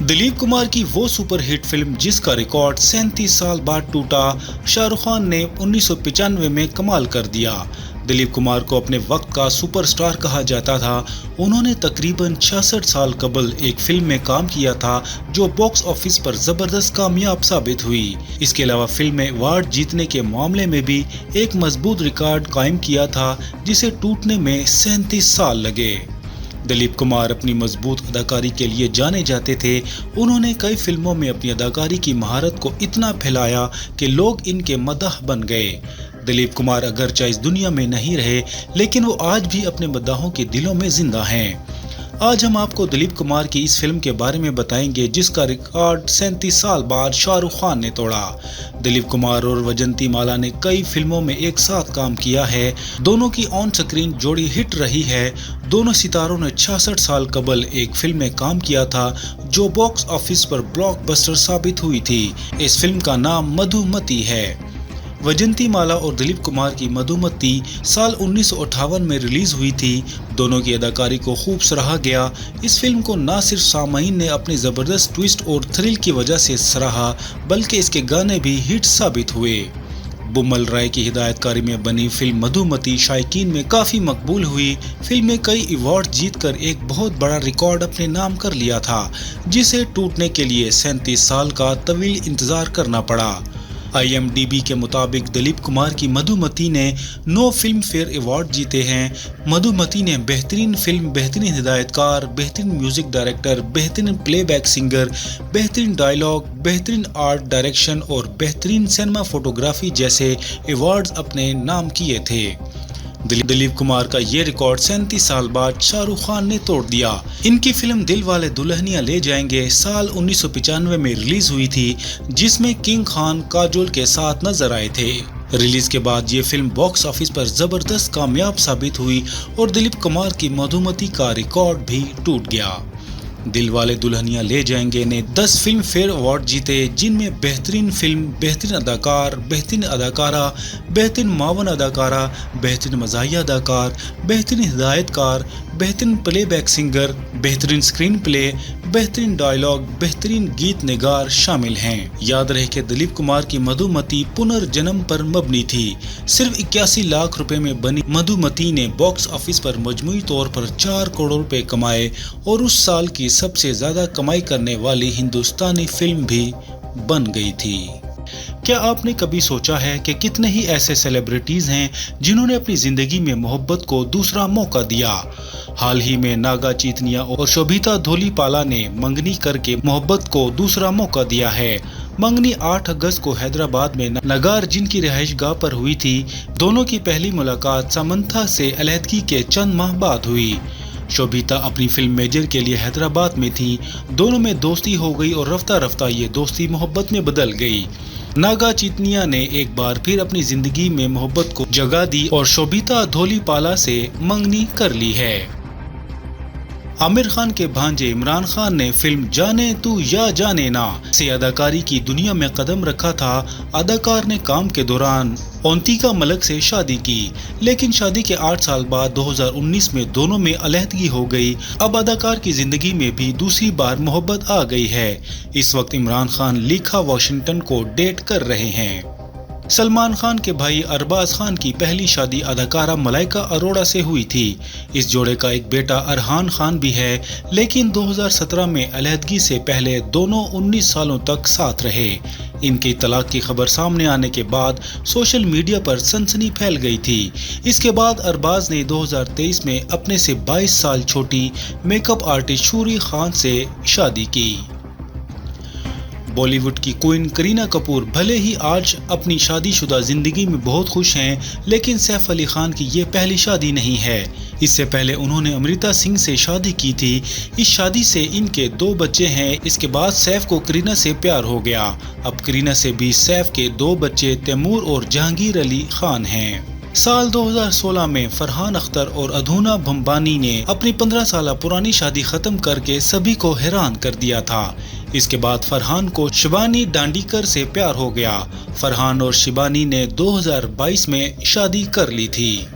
दिलीप कुमार की वो superhit film जिसका रिकॉर्ड 37 साल बाद टूटा, शाहरुख खान ने 1995 में कमाल कर दिया। दिलीप कुमार को अपने वक्त का सुपरस्टार कहा जाता था। उन्होंने तकरीबन 66 साल कबल एक फिल्म में काम किया था जो बॉक्स ऑफिस पर जबरदस्त कामयाब साबित हुई। इसके अलावा फिल्म में अवार्ड जीतने के मामले में भी एक मजबूत रिकॉर्ड कायम किया था जिसे टूटने में 37 साल लगे। दिलीप कुमार अपनी मजबूत अदाकारी के लिए जाने जाते थे। उन्होंने कई फिल्मों में अपनी अदाकारी की महारत को इतना फैलाया कि लोग इनके मदह बन गए। दिलीप कुमार अगरचे इस दुनिया में नहीं रहे, लेकिन वो आज भी अपने मद्दाहों के दिलों में जिंदा हैं। आज हम आपको दिलीप कुमार की इस फिल्म के बारे में बताएंगे जिसका रिकॉर्ड 37 साल बाद शाहरुख खान ने तोड़ा। दिलीप कुमार और वैजयंती माला ने कई फिल्मों में एक साथ काम किया है। दोनों की ऑन स्क्रीन जोड़ी हिट रही है। दोनों सितारों ने 66 साल कबल एक फिल्म में काम किया था जो बॉक्स ऑफिस पर ब्लॉकबस्टर साबित हुई थी। इस फिल्म का नाम मधुमती है। वैजयंती माला और दिलीप कुमार की मधुमती साल 1958 में रिलीज हुई थी। दोनों की अदाकारी को खूब सराहा गया। इस फिल्म को न सिर्फ सामाईन ने अपने जबरदस्त ट्विस्ट और थ्रिल की वजह से सराहा, बल्कि इसके गाने भी हिट साबित हुए। बुम्मल राय की हिदायतकारी में बनी फिल्म मधुमती शायकीन में काफी मकबूल हुई। फिल्म में कई अवार्ड जीतकर एक बहुत बड़ा रिकॉर्ड अपने नाम कर लिया था, जिसे टूटने के लिए 37 साल का तवील इंतजार करना पड़ा। IMDb के मुताबिक दिलीप कुमार की मधुमती ने 9 फिल्म फेयर अवार्ड जीते हैं। मधुमती ने बेहतरीन फिल्म, बेहतरीन हिदायतकार, बेहतरीन म्यूजिक डायरेक्टर, बेहतरीन प्लेबैक सिंगर, बेहतरीन डायलॉग, बेहतरीन आर्ट डायरेक्शन और बेहतरीन सिनेमा फोटोग्राफी जैसे अवार्ड्स अपने नाम किए थे। दिलीप कुमार का ये रिकॉर्ड 37 साल बाद शाहरुख खान ने तोड़ दिया। इनकी फिल्म दिल वाले दुल्हनिया ले जाएंगे साल 1995 में रिलीज हुई थी, जिसमें किंग खान काजोल के साथ नजर आए थे। रिलीज के बाद ये फिल्म बॉक्स ऑफिस पर जबरदस्त कामयाब साबित हुई और दिलीप कुमार की मधुमती का रिकॉर्ड भी टूट गया। दिल वाले दुल्हनिया ले जाएंगे ने 10 फिल्म फेयर अवार्ड जीते, जिनमें बेहतरीन फिल्म, बेहतरीन अदाकार, बेहतरीन अदाकारा, बेहतरीन मावन अदाकारा, बेहतरीन मज़ाहिया अदाकार, बेहतरीन हिदायतकार, बेहतरीन प्लेबैक सिंगर, बेहतरीन स्क्रीन प्ले, बेहतरीन डायलॉग, बेहतरीन गीत निगार शामिल हैं। याद रहे कि दिलीप कुमार की मधुमती पुनर्जन्म पर मबनी थी। सिर्फ 81 लाख रुपए में बनी मधुमती ने बॉक्स ऑफिस पर मजमूई तौर पर 4 करोड़ रुपए कमाए और उस साल की सबसे ज्यादा कमाई करने वाली हिंदुस्तानी फिल्म भी बन गई थी। क्या आपने कभी सोचा है कि कितने ही ऐसे सेलिब्रिटीज हैं जिन्होंने अपनी जिंदगी में मोहब्बत को दूसरा मौका दिया। हाल ही में नागा चैतन्या और शोभिता धूलिपाला ने मंगनी करके मोहब्बत को दूसरा मौका दिया है। मंगनी 8 अगस्त को हैदराबाद में नगार जिनकी रिहाइशगाह पर हुई थी। दोनों की पहली मुलाकात समंथा से अलहदगी के चंद माह बाद हुई। शोभिता अपनी फिल्म मेजर के लिए हैदराबाद में थी। दोनों में दोस्ती हो गई और रफ्ता रफ्ता ये दोस्ती मोहब्बत में बदल गई। नागा चैतन्या ने एक बार फिर अपनी जिंदगी में मोहब्बत को जगह दी और शोभिता धूलिपाला से मंगनी कर ली है। आमिर खान के भांजे इमरान खान ने फिल्म जाने तू या जाने ना से अदाकारी की दुनिया में कदम रखा था। अदाकार ने काम के दौरान ओंतिका मलक से शादी की, लेकिन शादी के 8 साल बाद 2019 में दोनों में अलहदगी हो गई। अब अदाकार की जिंदगी में भी दूसरी बार मोहब्बत आ गई है। इस वक्त इमरान खान लेखा वॉशिंगटन को डेट कर रहे हैं। सलमान खान के भाई अरबाज खान की पहली शादी अदाकारा मलाइका अरोड़ा से हुई थी। इस जोड़े का एक बेटा अरहान खान भी है, लेकिन 2017 में अलहदगी से पहले दोनों 19 सालों तक साथ रहे। इनकी तलाक की खबर सामने आने के बाद सोशल मीडिया पर सनसनी फैल गई थी। इसके बाद अरबाज ने 2023 में अपने से 22 साल छोटी मेकअप आर्टिस्ट शूरी खान से शादी की। बॉलीवुड की क्वीन करीना कपूर भले ही आज अपनी शादीशुदा जिंदगी में बहुत खुश हैं, लेकिन सैफ अली खान की ये पहली शादी नहीं है। इससे पहले उन्होंने अमृता सिंह से शादी की थी। इस शादी से इनके 2 बच्चे हैं। इसके बाद सैफ को करीना से प्यार हो गया। अब करीना से भी सैफ के 2 बच्चे तैमूर और जहांगीर अली खान हैं। साल 2016 में फरहान अख्तर और अधूना भंबानी ने अपनी 15 साल पुरानी शादी खत्म करके सभी को हैरान कर दिया था। इसके बाद फरहान को शिबानी दांडीकर से प्यार हो गया। फरहान और शिबानी ने 2022 में शादी कर ली थी।